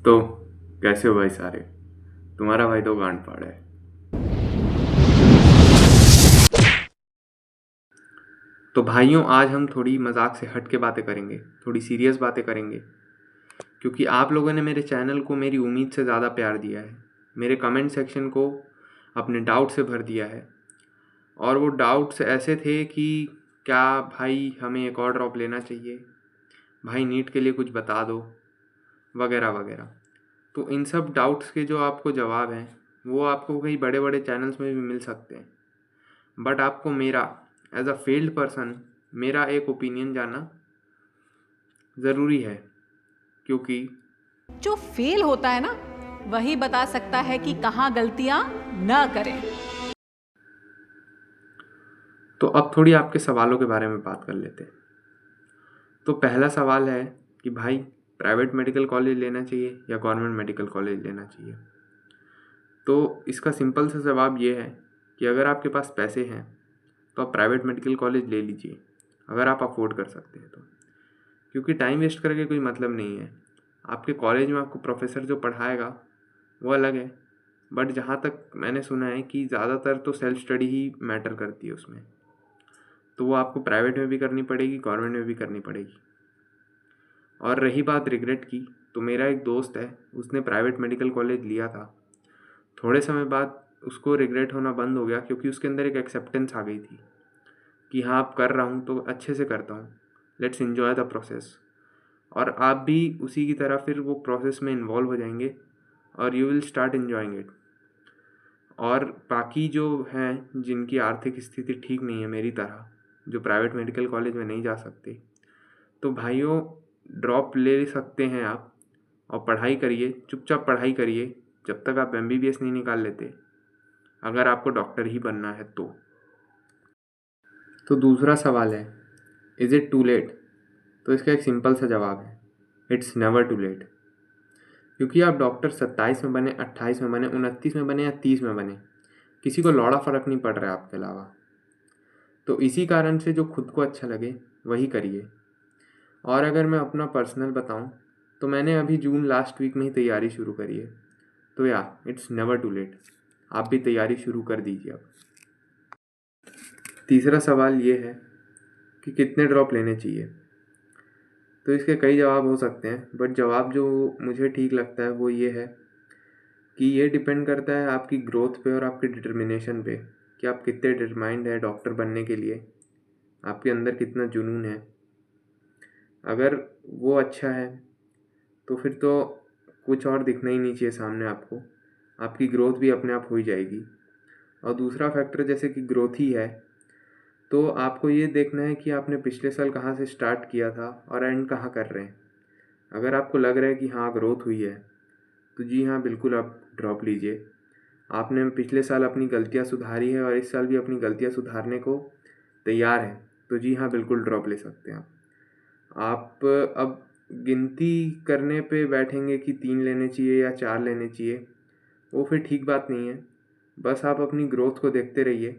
तो कैसे हो भाई सारे। तुम्हारा भाई तो गांड फाड़ा है। तो भाइयों, आज हम थोड़ी मजाक से हट के बातें करेंगे, थोड़ी सीरियस बातें करेंगे, क्योंकि आप लोगों ने मेरे चैनल को मेरी उम्मीद से ज़्यादा प्यार दिया है। मेरे कमेंट सेक्शन को अपने डाउट से भर दिया है, और वो डाउट्स ऐसे थे कि क्या भाई हमें एक और ड्रॉप लेना चाहिए, भाई नीट के लिए कुछ बता दो, वगैरह वगैरह। तो इन सब डाउट्स के जो आपको जवाब हैं वो आपको कई बड़े बड़े चैनल्स में भी मिल सकते हैं, बट आपको मेरा एज अ फेल्ड पर्सन मेरा एक ओपिनियन जानना ज़रूरी है, क्योंकि जो फेल होता है ना, वही बता सकता है कि कहाँ गलतियां न करें। तो अब थोड़ी आपके सवालों के बारे में बात कर लेते हैं। तो पहला सवाल है कि भाई प्राइवेट मेडिकल कॉलेज लेना चाहिए या गवर्नमेंट मेडिकल कॉलेज लेना चाहिए। तो इसका सिंपल सा जवाब ये है कि अगर आपके पास पैसे हैं तो आप प्राइवेट मेडिकल कॉलेज ले लीजिए, अगर आप अफोर्ड कर सकते हैं तो, क्योंकि टाइम वेस्ट करके कोई मतलब नहीं है। आपके कॉलेज में आपको प्रोफेसर जो पढ़ाएगा वो अलग है, बट जहाँ तक मैंने सुना है कि ज़्यादातर तो सेल्फ स्टडी ही मैटर करती है उसमें, तो वो आपको प्राइवेट में भी करनी पड़ेगी, गवर्नमेंट में भी करनी पड़ेगी। और रही बात रिग्रेट की, तो मेरा एक दोस्त है, उसने प्राइवेट मेडिकल कॉलेज लिया था। थोड़े समय बाद उसको रिग्रेट होना बंद हो गया, क्योंकि उसके अंदर एक एक्सेप्टेंस आ गई थी कि हाँ अब कर रहा हूँ तो अच्छे से करता हूँ, लेट्स इन्जॉय द प्रोसेस। और आप भी उसी की तरह फिर वो प्रोसेस में इन्वॉल्व हो जाएंगे और you will start enjoying it. और बाकी जो हैं जिनकी आर्थिक स्थिति ठीक नहीं है मेरी तरह, जो प्राइवेट मेडिकल कॉलेज में नहीं जा सकते, तो भाइयों ड्रॉप ले सकते हैं आप और पढ़ाई करिए, चुपचाप पढ़ाई करिए जब तक आप MBBS नहीं निकाल लेते, अगर आपको डॉक्टर ही बनना है तो दूसरा सवाल है, इज़ इट टू लेट। तो इसका एक सिंपल सा जवाब है, इट्स नेवर टू लेट। क्योंकि आप डॉक्टर 27 में बने, 28 में बने, 29 में बने या 30 में बने, किसी को लौड़ा फ़र्क नहीं पड़ रहा है आपके अलावा। तो इसी कारण से जो खुद को अच्छा लगे वही करिए। और अगर मैं अपना पर्सनल बताऊं, तो मैंने अभी जून लास्ट वीक में ही तैयारी शुरू करी है। तो इट्स नेवर टू लेट, आप भी तैयारी शुरू कर दीजिए अब। तीसरा सवाल ये है कि कितने ड्रॉप लेने चाहिए। तो इसके कई जवाब हो सकते हैं, बट जवाब जो मुझे ठीक लगता है वो ये है कि ये डिपेंड करता है आपकी ग्रोथ पे और आपकी डिटर्मिनेशन पे, कि आप कितने डिटरमाइंड है डॉक्टर बनने के लिए, आपके अंदर कितना जुनून है। अगर वो अच्छा है तो फिर तो कुछ और दिखना ही नहीं चाहिए सामने आपको, आपकी ग्रोथ भी अपने आप हो ही जाएगी। और दूसरा फैक्टर जैसे कि ग्रोथ ही है, तो आपको ये देखना है कि आपने पिछले साल कहाँ से स्टार्ट किया था और एंड कहाँ कर रहे हैं। अगर आपको लग रहा है कि हाँ ग्रोथ हुई है, तो जी हाँ बिल्कुल आप ड्रॉप लीजिए। आपने पिछले साल अपनी गलतियाँ सुधारी है और इस साल भी अपनी गलतियाँ सुधारने को तैयार हैं, तो जी हाँ बिल्कुल ड्रॉप ले सकते हैं आप। अब गिनती करने पे बैठेंगे कि 3 लेने चाहिए या 4 लेने चाहिए, वो फिर ठीक बात नहीं है। बस आप अपनी ग्रोथ को देखते रहिए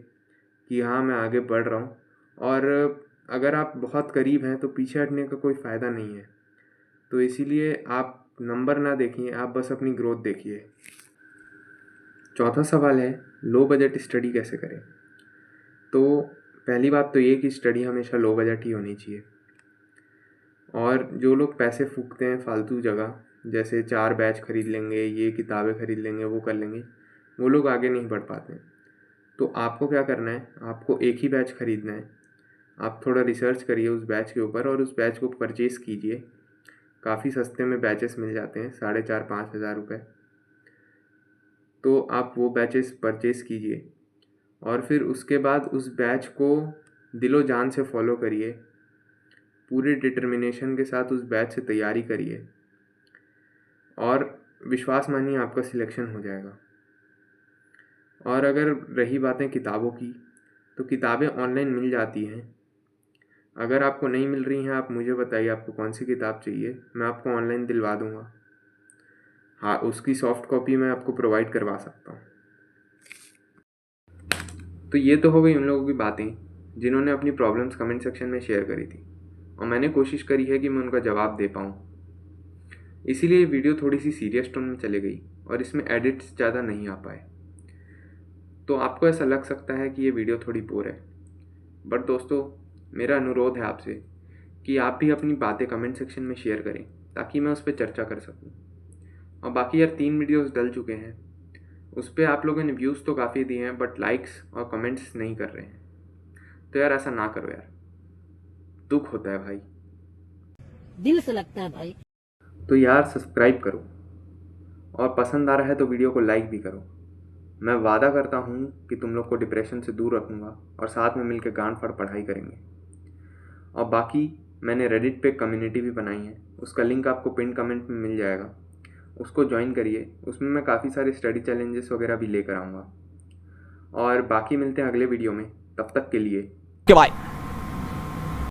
कि हाँ मैं आगे बढ़ रहा हूँ, और अगर आप बहुत करीब हैं तो पीछे हटने का कोई फ़ायदा नहीं है। तो इसीलिए आप नंबर ना देखिए, आप बस अपनी ग्रोथ देखिए। चौथा सवाल है, लो बजट स्टडी कैसे करें। तो पहली बात तो ये कि स्टडी हमेशा लो बजट ही होनी चाहिए। और जो लोग पैसे फूकते हैं फालतू जगह, जैसे 4 बैच खरीद लेंगे, ये किताबें खरीद लेंगे, वो कर लेंगे, वो लोग आगे नहीं बढ़ पाते। तो आपको क्या करना है, आपको एक ही बैच खरीदना है। आप थोड़ा रिसर्च करिए उस बैच के ऊपर और उस बैच को परचेज़ कीजिए। काफ़ी सस्ते में बैचेस मिल जाते हैं, 4,500-5,000 रुपये। तो आप वो बैचेस परचेज़ कीजिए और फिर उसके बाद उस बैच को दिलो जान से फॉलो करिए, पूरे डिटर्मिनेशन के साथ उस बैच से तैयारी करिए, और विश्वास मानिए आपका सिलेक्शन हो जाएगा। और अगर रही बातें किताबों की, तो किताबें ऑनलाइन मिल जाती हैं। अगर आपको नहीं मिल रही हैं, आप मुझे बताइए आपको कौन सी किताब चाहिए, मैं आपको ऑनलाइन दिलवा दूँगा। हाँ, उसकी सॉफ्ट कॉपी मैं आपको प्रोवाइड करवा सकता हूँ। तो ये तो हो गई उन लोगों की बातें जिन्होंने अपनी प्रॉब्लम्स कमेंट सेक्शन में शेयर करी थी, और मैंने कोशिश करी है कि मैं उनका जवाब दे पाऊँ। इसीलिए ये वीडियो थोड़ी सी सीरियस टोन में चले गई और इसमें एडिट्स ज़्यादा नहीं आ पाए। तो आपको ऐसा लग सकता है कि ये वीडियो थोड़ी बोर है, बट दोस्तों मेरा अनुरोध है आपसे कि आप भी अपनी बातें कमेंट सेक्शन में शेयर करें ताकि मैं उस पर चर्चा कर सकूं। और बाकी यार 3 वीडियोस डल चुके हैं, उस पर आप लोगों ने व्यूज़ तो काफ़ी दिए हैं बट लाइक्स और कमेंट्स नहीं कर रहे हैं। तो यार ऐसा ना करो यार, दुख होता है भाई। दिल से लगता है भाई। तो यार सब्सक्राइब करो और पसंद आ रहा है तो वीडियो को लाइक भी करो। मैं वादा करता हूँ कि तुम लोग को डिप्रेशन से दूर रखूँगा और साथ में मिलकर गांड फाड़ पढ़ाई करेंगे। और बाकी मैंने रेडिट पे कम्युनिटी भी बनाई है, उसका लिंक आपको पिन कमेंट में मिल जाएगा, उसको ज्वाइन करिए। उसमें मैं काफ़ी सारे स्टडी चैलेंजेस वगैरह भी लेकर आऊँगा। और बाकी मिलते हैं अगले वीडियो में, तब तक के लिए बाय।